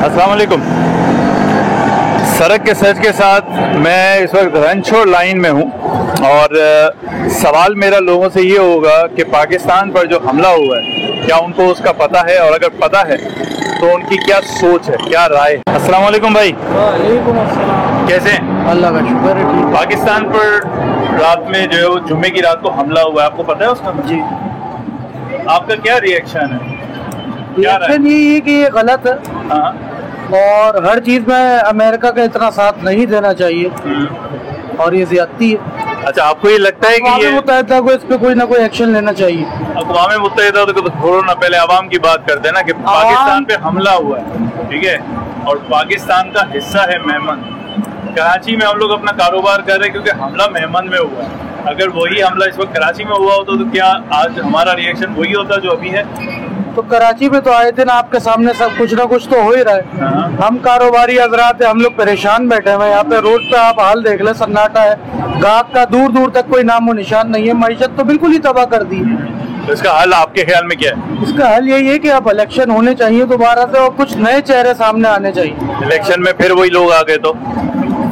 अस्सलाम वालेकुम। सड़क के सच के साथ मैं इस वक्त रणछोड़ लाइन में हूँ और सवाल मेरा लोगों से ये होगा कि पाकिस्तान पर जो हमला हुआ है क्या उनको उसका पता है, और अगर पता है तो उनकी क्या सोच है, क्या राय है। अस्सलाम वालेकुम भाई। वालेकुम अस्सलाम। कैसे हैं? अल्लाह का शुक्र है, ठीक। पाकिस्तान पर रात में जो है जुम्मे की रात को हमला हुआ है, आपको पता है उसका? जी। आपका क्या रिएक्शन है? रिएक्शन यही है कि ये गलत है। हाँ। और हर चीज में अमेरिका का इतना साथ नहीं देना चाहिए और ये ज्यादती है। अच्छा, आपको ये लगता है कि ये मुत्तहिदा को इस पे कोई ना कोई एक्शन लेना चाहिए? अक़वाम मुत्तहिदा तो छोड़ो ना, पहले आवाम की बात करते हैं ना कि पाकिस्तान पे हमला हुआ है, ठीक है, और पाकिस्तान का हिस्सा है मेमन। कराची में हम लोग अपना कारोबार कर रहे हैं क्योंकि हमला मेमन में हुआ है। अगर वही हमला इस वक्त कराची में हुआ होता तो क्या आज हमारा रिएक्शन वही होता जो अभी है? तो कराची में तो आए थे ना, आपके सामने सब कुछ ना कुछ तो हो ही रहा है। हम कारोबारी हजरात हम लोग परेशान बैठे हुए यहाँ पे। रोड पे आप हाल देख ले, सन्नाटा है, गाहक का दूर दूर तक कोई नामो निशान नहीं है। मईशत तो बिल्कुल ही तबाह कर दी है। तो इसका हल आपके ख्याल में क्या है? इसका हल यही है कि अब इलेक्शन होने चाहिए दोबारा से और कुछ नए चेहरे सामने आने चाहिए। इलेक्शन में फिर वही लोग आ गए तो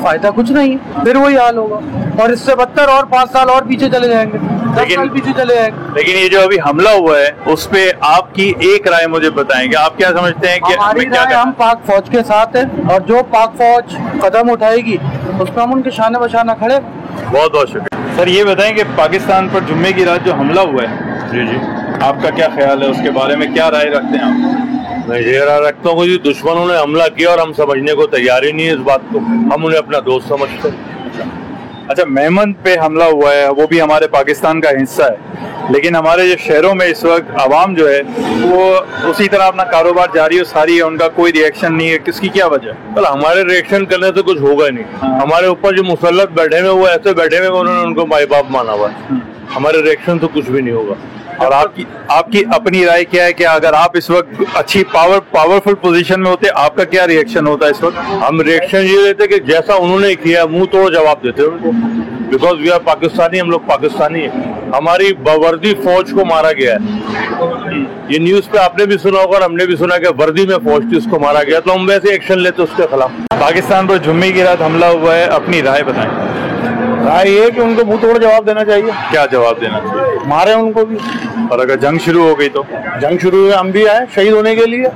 फायदा कुछ नहीं है, फिर वही हाल होगा और इससे बदतर और 5 साल और पीछे चले जाएंगे, 10 साल पीछे चले जाएंगे। लेकिन ये जो अभी हमला हुआ है उस पे आपकी एक राय मुझे बताएंगे, आप क्या समझते हैं कि हमारी राय, हम पाक फौज के साथ हैं और जो पाक फौज कदम उठाएगी उस पर हम उनके शाने बशाना खड़े। बहुत बहुत शुक्रिया सर। ये बताएं कि पाकिस्तान पर जुम्मे की रात जो हमला हुआ है, जी जी, आपका क्या ख्याल है, उसके बारे में क्या राय रखते हैं आप? मैं ये राय रखता हूँ कि दुश्मनों ने हमला किया और हम समझने को तैयार ही नहीं है इस बात को, हम उन्हें अपना दोस्त समझते हैं। अच्छा, मेमन पे हमला हुआ है, वो भी हमारे पाकिस्तान का हिस्सा है, लेकिन हमारे जो शहरों में इस वक्त आवाम जो है वो उसी तरह अपना कारोबार जारी और सारी है, उनका कोई रिएक्शन नहीं है। किसकी क्या वजह है? कल हमारे रिएक्शन करने से कुछ होगा नहीं। हमारे ऊपर जो मुसल्लत बैठे हुए वो ऐसे बैठे हुए उन्होंने उनको माई बाप माना हुआ है। हमारे रिएक्शन तो कुछ भी नहीं होगा। और आपकी अपनी राय क्या है कि अगर आप इस वक्त अच्छी पावरफुल पोजीशन में होते, आपका क्या रिएक्शन होता है इस वक्त? हम रिएक्शन ये देते कि जैसा उन्होंने किया मुंह तोड़ जवाब देते उनको, बिकॉज वी आर पाकिस्तानी, हम लोग पाकिस्तानी है। हमारी बावर्दी फौज को मारा गया है, ये न्यूज पे आपने भी सुना होगा और हमने भी सुना कि वर्दी में फौज थी, उसको मारा गया, तो हम वैसे एक्शन लेते उसके खिलाफ। पाकिस्तान पर जुम्मे की रात हमला हुआ है, अपनी राय बताएं। राय ये कि उनको मुंह तोड़ जवाब देना चाहिए। क्या जवाब देना चाहिए? मारे उनको भी। और अगर जंग शुरू हो गई तो? जंग शुरू हुई, हम भी आए शहीद होने के लिए,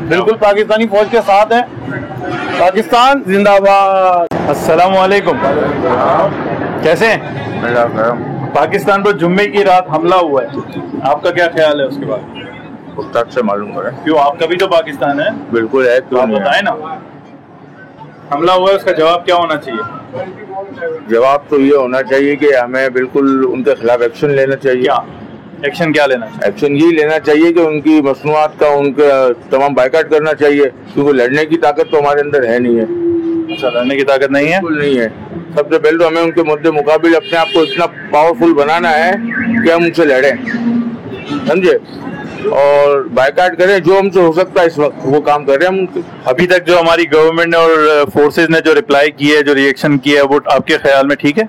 बिल्कुल पाकिस्तानी फौज के साथ हैं। पाकिस्तान जिंदाबाद। अस्सलाम वालेकुम। कैसे हैं? पाकिस्तान पर जुम्मे की रात हमला हुआ है, आपका क्या ख्याल है उसके बाद? तक से मालूम करें। क्यों, आपका भी तो पाकिस्तान है। बिल्कुल है, तो आप बताए ना, हमला हुआ है उसका जवाब क्या होना चाहिए? जवाब तो ये होना चाहिए कि हमें बिल्कुल उनके खिलाफ एक्शन लेना चाहिए। क्या एक्शन, क्या लेना चाहिए? एक्शन ये लेना चाहिए कि उनकी मसनूआत का उनके तमाम बाइकाट करना चाहिए, क्योंकि लड़ने की ताकत तो हमारे अंदर है नहीं है। अच्छा, लड़ने की ताकत नहीं है? बिल्कुल नहीं है। सबसे पहले तो हमें उनके मुद्दे मुकाबिल अपने आप को इतना पावरफुल बनाना है कि हम उनसे लड़ें, समझे, और बाइकाट करें। जो हमसे हो सकता है इस वक्त वो काम कर रहे हैं हम। अभी तक जो हमारी गवर्नमेंट और फोर्सेज ने जो रिप्लाई किया है, जो रिएक्शन किया है, वो आपके ख्याल में ठीक है?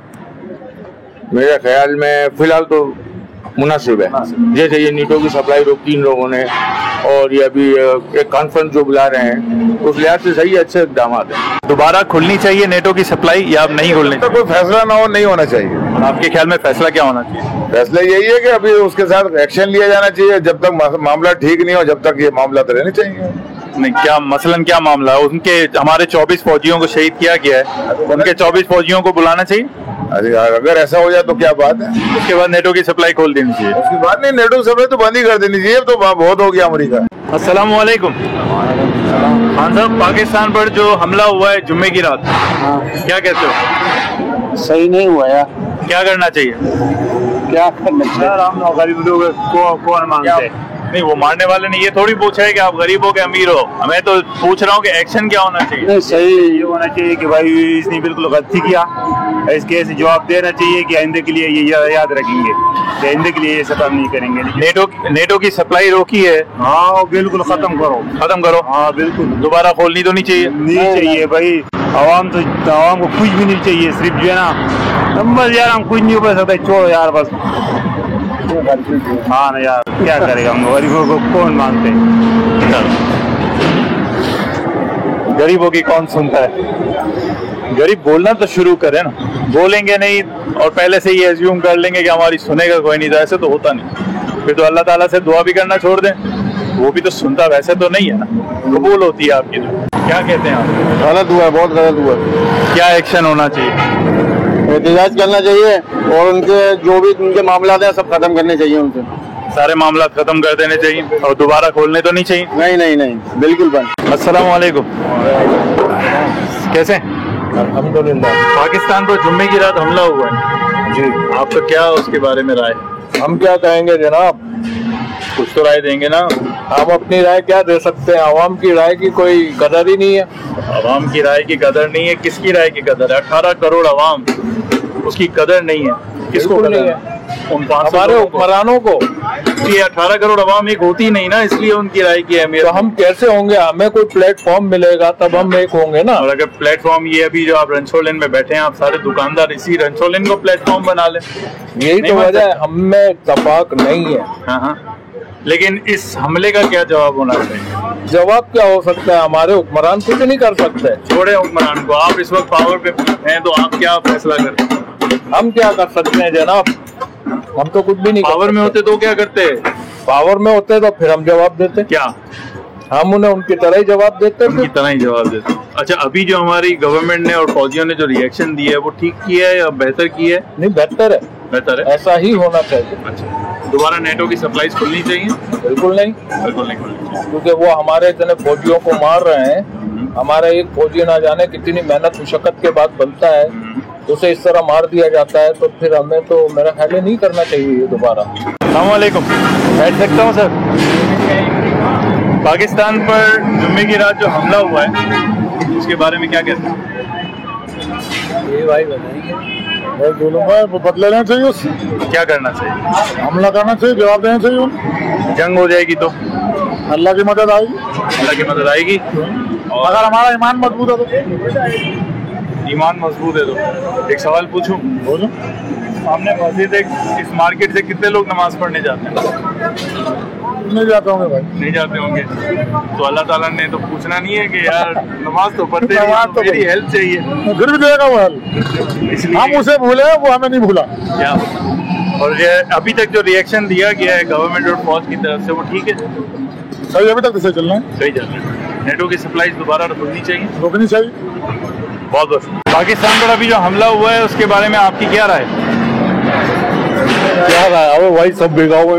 मेरे ख्याल में फिलहाल तो मुनासिब है। जैसे ये नीटो की सप्लाई रोकी इन लोगों ने, और ये अभी एक कॉन्फ्रेंस जो बुला रहे हैं, उस लिहाज से सही अच्छे इकदाम है। दोबारा खुलनी चाहिए नेटो की सप्लाई या अब नहीं खुलनी? तो कोई फैसला ना हो, नहीं होना चाहिए। आपके ख्याल में फैसला क्या होना चाहिए? फैसला यही है कि अभी उसके साथ एक्शन लिया जाना चाहिए। जब तक मामला ठीक नहीं हो, जब तक ये मामला तो रहने चाहिए। नहीं, क्या मसलन क्या मामला है? उनके हमारे 24 फौजियों को शहीद किया गया है, उनके 24 फौजियों को बुलाना चाहिए। अरे यार, अगर ऐसा हो जाए तो क्या बात है? उसके बाद नेटो की सप्लाई खोल देनी चाहिए। उसकी बात नहीं, नेटो की सप्लाई तो बंद ही कर देनी चाहिए, तो बहुत हो गया अमेरिका। अस्सलाम वालेकुम। खान साहब, पाकिस्तान पर जो हमला हुआ है जुम्मे की रात, क्या कहते हो? सही नहीं हुआ यार। क्या करना चाहिए? क्या करना चाहिए? गरीब लोग कौन मांगते? नहीं, वो मारने वाले ने ये थोड़ी पूछा है कि आप गरीब हो कि अमीर हो। मैं तो पूछ रहा हूँ कि एक्शन क्या होना चाहिए। नहीं, सही ये होना चाहिए कि भाई इसने बिल्कुल गलती किया, इसके ऐसे जवाब देना चाहिए कि आइंदे के लिए ये याद रखेंगे कि आइंदे के लिए ये सब हम नहीं करेंगे। नेटो की सप्लाई रोकी है। हाँ, बिल्कुल खत्म करो। खत्म करो। हाँ बिल्कुल, दोबारा खोलनी तो नहीं चाहिए? नहीं चाहिए भाई। आवाम को कुछ भी नहीं चाहिए, सिर्फ जो है ना बस यार हम कुछ नहीं कर सकते, छोड़ो यार बस। हाँ ना यार, क्या करेगा, हम गरीबों को कौन मानते। गरीबों की कौन सुनता है? गरीब बोलना तो शुरू करे ना, बोलेंगे नहीं और पहले से ही एज्यूम कर लेंगे कि हमारी सुनेगा कोई नहीं, तो ऐसे तो होता नहीं। फिर तो अल्लाह ताला से दुआ भी करना छोड़ दें, वो भी तो सुनता वैसे तो नहीं है ना, कबूल होती है आपकी दुआ। क्या कहते हैं आप? गलत हुआ है, बहुत गलत हुआ है। क्या एक्शन होना चाहिए? एहतजाज करना चाहिए और उनके जो भी उनके मामला हैं सब खत्म करने चाहिए, उनसे सारे मामला खत्म कर देने चाहिए और दोबारा खोलने तो नहीं चाहिए। नहीं नहीं नहीं, बिल्कुल बंद। अस्सलाम वालेकुम, कैसे? अल्हम्दुलिल्लाह। पाकिस्तान पर जुम्मे की रात हमला हुआ है जी, आपका क्या उसके बारे में राय? हम क्या कहेंगे जनाब, कुछ तो राय देंगे ना। हम अपनी राय क्या दे सकते हैं, आवाम की राय की कोई कदर ही नहीं है। आवाम की राय की कदर नहीं है, किसकी राय की कदर है? 18 करोड़ आवाम, उसकी कदर नहीं है। किसको बिल्कुल कदर नहीं है? उन 500 हमारे लोगों को। हुक्मरानों को। ये 18 करोड़ आवाम एक होती नहीं ना, इसलिए उनकी राय की अहमियत। तो हम कैसे होंगे, हमें कोई प्लेटफॉर्म मिलेगा तब हम एक होंगे ना। और अगर प्लेटफॉर्म ये अभी जो आप रणछोड़ में बैठे हैं, आप सारे दुकानदार इसी रणछोड़ को प्लेटफॉर्म बना लें। यही तो वजह है, हम में इत्तेफाक नहीं है। हाँ हाँ, लेकिन इस हमले का क्या जवाब होना चाहिए? जवाब क्या हो सकता है, हमारे हुक्मरान कुछ नहीं कर सकते। छोड़े हुक्मरान को, आप इस वक्त पावर पे हैं तो आप क्या फैसला करते हैं? हम क्या कर सकते हैं जनाब, हम तो कुछ भी नहीं। पावर में होते तो क्या करते? पावर में होते तो फिर हम जवाब देते, क्या हम उन्हें उनकी तरह ही जवाब देते उनकी तरह ही जवाब देते? अच्छा, अभी जो हमारी गवर्नमेंट ने और फौजियों ने जो रिएक्शन दिया है वो ठीक किया है या बेहतर किया है? नहीं, बेहतर है, बेहतर है, ऐसा ही होना चाहिए। अच्छा, दोबारा नेटो की सप्लाईज खुलनी चाहिए? बिल्कुल नहीं, बिल्कुल नहीं खुलनी चाहिए, क्योंकि वो हमारे इतने फौजियों को मार रहे हैं। हमारा एक फौजी ना जाने कितनी मेहनत मुशक्कत के बाद बनता है, उसे इस तरह मार दिया जाता है, तो फिर हमें तो मेरा ख्याल है नहीं करना चाहिए ये दोबारा। अस्सलाम वालेकुम, बैठ सकता हूँ सर? पाकिस्तान पर जुम्मे की रात जो हमला हुआ है उसके बारे में क्या कहते हैं? ये भाई बताइए। वो बदले लेना चाहिए, उससे क्या करना चाहिए? हमला करना चाहिए, जवाब देना चाहिए उन्हें। जंग हो जाएगी तो अल्लाह की मदद आएगी, अल्लाह की मदद आएगी। और अगर हमारा ईमान मजबूत है तो। ईमान मजबूत है तो एक सवाल पूछूं? बोलो। सामने मस्जिद है, इस मार्केट से कितने लोग नमाज पढ़ने जाते हैं? नहीं जाते होंगे भाई, नहीं जाते होंगे, तो अल्लाह ताला ने तो पूछना नहीं है कि यार नमाज तो पढ़ते नहीं, नमाज तो तो मेरी हेल्प चाहिए, फिर भी देगा वो हल। इसलिए हम उसे भूले, वो हमें नहीं भूला। क्या? और ये अभी तक जो रिएक्शन दिया गया है गवर्नमेंट और फौज की तरफ से वो ठीक है? सही, अभी तक तो सही चल रहा है। सही चल रहा है। नेटो की सप्लाईज दोबारा रुकनी चाहिए? रोकनी चाहिए। बहुत बहुत। पाकिस्तान पर अभी जो हमला हुआ है उसके बारे में आपकी क्या राय? क्या रहा है भाई, सब बेगा हुए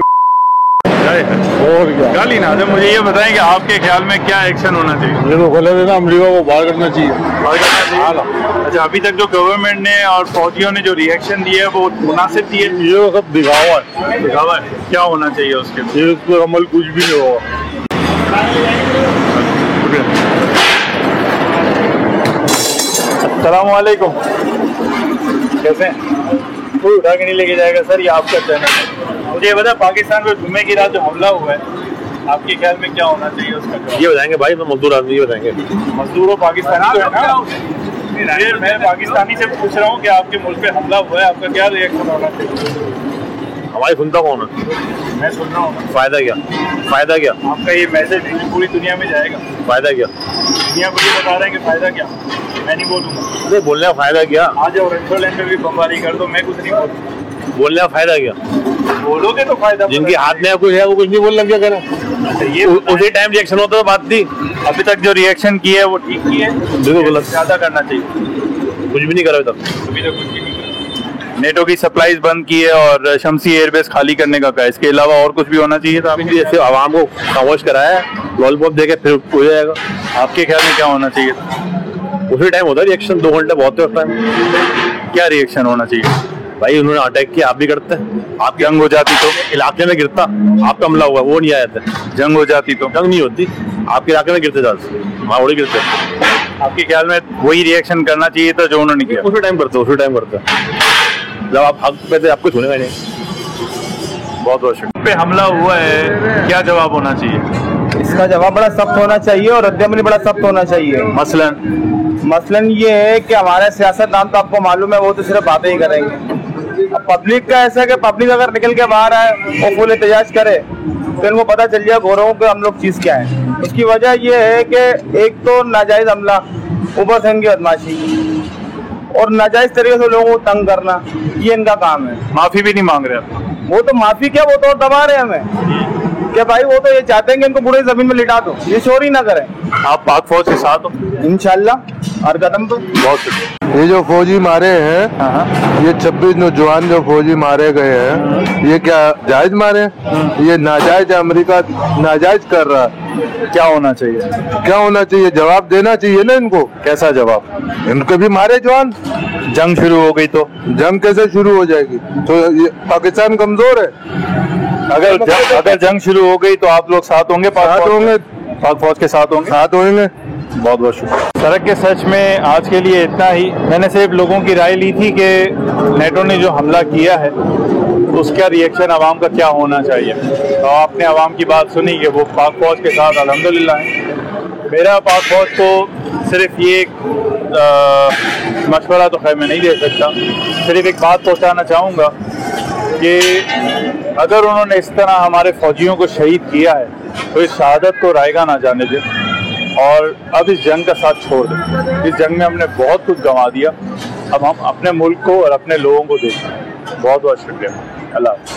और क्या। गाली ना, जब मुझे ये बताएं कि आपके ख्याल में क्या एक्शन होना चाहिए? ये तो खोले देना, अमरीका को बाहर करना चाहिए। बाहर करना चाहिए। अच्छा, अभी तक जो गवर्नमेंट ने और फौजियों ने जो रिएक्शन दिया है वो मुनासिब दिए? ये सब दिखावा है, दिखावा है। क्या होना चाहिए उसके? ये उस पर अमल कुछ भी नहीं होगा। अस्सलाम वालेकुम, कैसे हैं? कोई उठा के नहीं लेके जाएगा सर, ये आपका चैनल है। मुझे ये बता, पाकिस्तान पर जुम्मे की रात जो हमला हुआ है आपके ख्याल में क्या होना चाहिए उसका जवाब? ये बताएंगे भाई, मैं मजदूर आदमी, ये बताएंगे। मजदूर हो, पाकिस्तानी तो है ना? मैं पाकिस्तानी से पूछ रहा हूँ कि आपके मुल्क पे हमला हुआ है, आपका क्या रिएक्शन होना चाहिए? हमारी सुनता कौन है? मैं सुन रहा हूँ। फायदा क्या, फायदा क्या, आपका ये मैसेज पूरी दुनिया में जाएगा? फायदा क्या? दुनिया को ये बता रहे हैं कि फायदा क्या? मैं नहीं बोलूँगा। अरे बोलने का फायदा क्या? आ जाओ रणछोड़ में भी बमबारी कर दो, मैं कुछ नहीं बोलूँगा। बोलने का फायदा क्या? बोलोगे तो फायदा। जिनके हाथ में कुछ है वो कुछ नहीं बोल लग क्या? ये उसी टाइम रिएक्शन होता तो बात थी। अभी तक जो रिएक्शन किया है वो ठीक किए है? बिल्कुल गलत, ज्यादा करना चाहिए। कुछ भी नहीं करा तब। अभी तक कुछ भी नहीं करा। नेटो की सप्लाईज बंद की है और शमसी एयरबेस खाली करने का कहा, इसके अलावा और कुछ भी होना चाहिए था? अभी ऐसे आवाम को खामोश कराया, लॉलीपॉप देके फिर हो जाएगा। आपके ख्याल में क्या होना चाहिए? उसी टाइम होता है रिएक्शन, 2 घंटे बहुत है उस टाइम। क्या रिएक्शन होना चाहिए? भाई उन्होंने अटैक किया, आप भी करते हैं। आप जंग हो जाती तो? इलाके में गिरता, आपका हमला हुआ वो नहीं आया था। जंग हो जाती तो? जंग नहीं होती, आपके इलाके में गिरते जाते, वहाँ थोड़ी गिरते। आपके ख्याल में वही रिएक्शन करना चाहिए था जो उन्होंने किया? उसी टाइम करते, उसी टाइम करते। जब आप हक पे थे आपको सुनेगा नहीं। बहुत बहुत शुक्रिया। पे हमला हुआ है, क्या जवाब होना चाहिए? इसका जवाब बड़ा सख्त होना चाहिए और रद्द-ए-अमल बड़ा सख्त होना चाहिए। मसलन ये है कि हमारे सियासतदान तो आपको मालूम है वो तो सिर्फ बातें ही करेंगे। अब पब्लिक का ऐसा है कि पब्लिक अगर निकल के बाहर आए और फुल एहतजाज करे तो इनको पता चल जाए गोरों को हम लोग चीज़ क्या है। उसकी वजह ये है कि एक तो नाजायज़ हमला, ऊपर से इनकी बदमाशी और नाजायज़ तरीके से लोगों को तंग करना, ये इनका काम है। माफी भी नहीं मांग रहे वो तो माफी क्या, वो तो और दबा रहे हैं हमें क्या भाई। वो तो ये चाहते हैं कि इनको पूरी जमीन में लिटा दो, ये चोरी ना करें। आप पाक फौज के साथ हो? इंशाल्लाह हर कदम पे। बहुत शुक्रिया। ये जो फौजी मारे हैं, ये 26 नौजवान जो फौजी मारे गए हैं, ये क्या जायज मारे हैं? ये नाजायज अमेरिका नाजायज कर रहा है। क्या होना चाहिए? क्या होना चाहिए? जवाब देना चाहिए ना इनको। कैसा जवाब? इनको भी मारे जवान। जंग शुरू हो गई तो जंग कैसे शुरू हो जाएगी? तो ये पाकिस्तान कमजोर है। अगर जंग शुरू हो गई तो आप लोग साथ होंगे? साथ होंगे, पाक फौज के साथ होंगे? साथ होंगे। बहुत बहुत शुक्रिया। सड़क के सच में आज के लिए इतना ही। मैंने सिर्फ लोगों की राय ली थी कि नेटो ने जो हमला किया है उसका रिएक्शन आवाम का क्या होना चाहिए। तो आपने आवाम की बात सुनी कि वो पाक फौज के साथ अल्हम्दुलिल्लाह है। मेरा पाक फौज को सिर्फ ये मशवरा तो खैर मैं नहीं दे सकता, सिर्फ एक बात पहुँचाना चाहूँगा कि अगर उन्होंने इस तरह हमारे फौजियों को शहीद किया है तो इस शहादत को रायगा ना जाने दें और अब इस जंग का साथ छोड़ दें। इस जंग में हमने बहुत कुछ गंवा दिया, अब हम अपने मुल्क को और अपने लोगों को देखें। बहुत बहुत शुक्रिया। अल्लाह।